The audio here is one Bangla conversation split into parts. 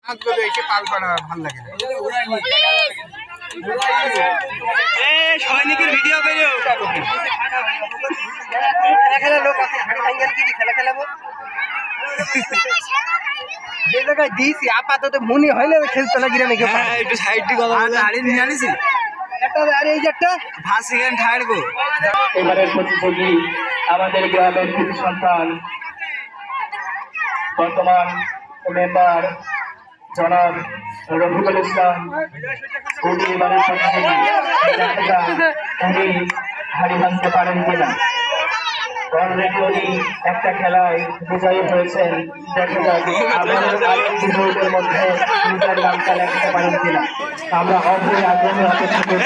এসে পাল পাড়া ভালো লাগে না। সৈনিকের ভিডিও করিও খেলা লোক আছে কি খেলা খেলাবো যে জায়গায় দিয়েছি আপাতত মনে হয় না খেলতে লাগি না একটু সাইড দিয়ে কথা বলে হাড়ি নিয়ে আনিছি এবারের প্রতিযোগী আমাদের গ্রামের কৃতি সন্তান বর্তমান মেম্বার জনাব রফিকুল ইসলাম। উনি এবারের প্রতিযোগী, উনি হাড়ি ভাঙতে পারেন কিনা। অলরেডি উনি একটা খেলায় বিজয়ী হয়েছেন। দেখা যাক আমাদের আরেক বিজয়ীদের মধ্যে নিজের নামটা লেখাতে পারেন কিনা। আমরা অবশ্যই আগ্রহে অপেক্ষা করছি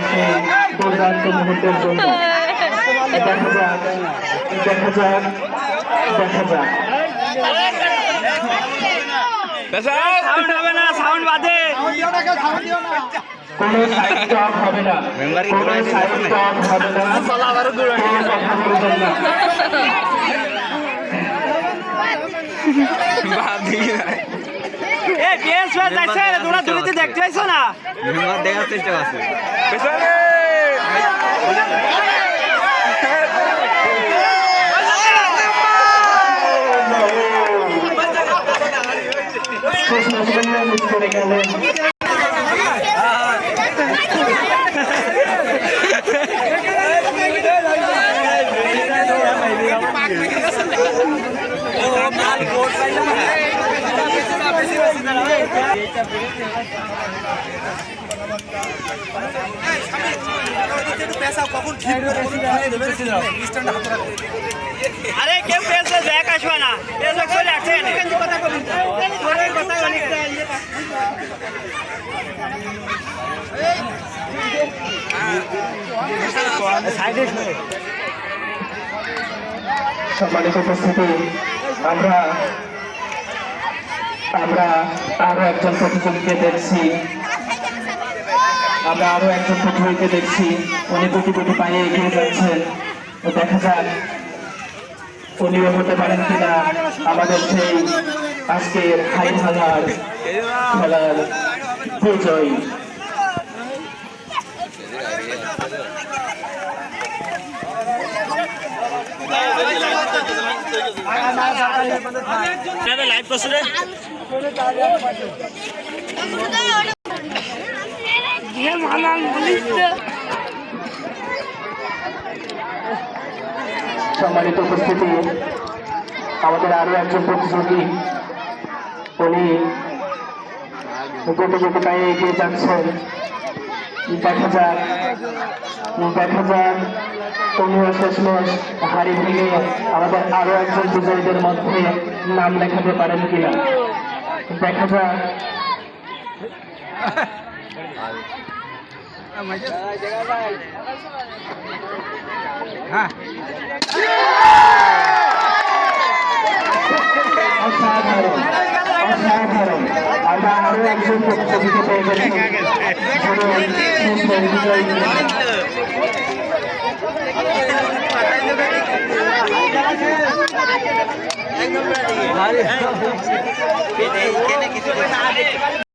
সেই দুর্দান্ত মুহূর্তের জন্য। দেখা যাক দেখা যাক দেখা যাক। সাউন্ড হবে না, সাউন্ড বাদে কোনো সাইড স্টপ হবে না, কোনো সাইড স্টপ হবে না, কোনো কথা বলবেন না। দেখতে পাইছো না দেখার চেষ্টা আছে করে গেলেন। আরে কেউ পেয়েছে দেখ আসবে না চলে আসছে সম্মানিত উপস্থিতি, আমরা আরো একজন প্রতিযোগীকে দেখছি। উনি দুটি পায়ে এগিয়ে যাচ্ছেন। দেখা যাক উনিও হতে পারেন কিনা আমাদের সেই আজকের হাই ভাঙার খেলার বিজয়ী। লাইভ করছে রে সম্মানিত উপস্থিতি, আমাদের আরো একজন প্রতিযোগী, উনি দুটি পায়ে এগিয়ে যাচ্ছেন। দেখা যাক উনিও শেষমেশ হাড়ি ভেঙে আমাদের আরো একজন বিজয়ীদের মধ্যে নাম লেখাতে পারেন কিনা। দেখা যাক। অসাধারণ অসাধারণ, আমরা আরো একজন প্রতিযোগীকে পেয়ে গেছি। একদম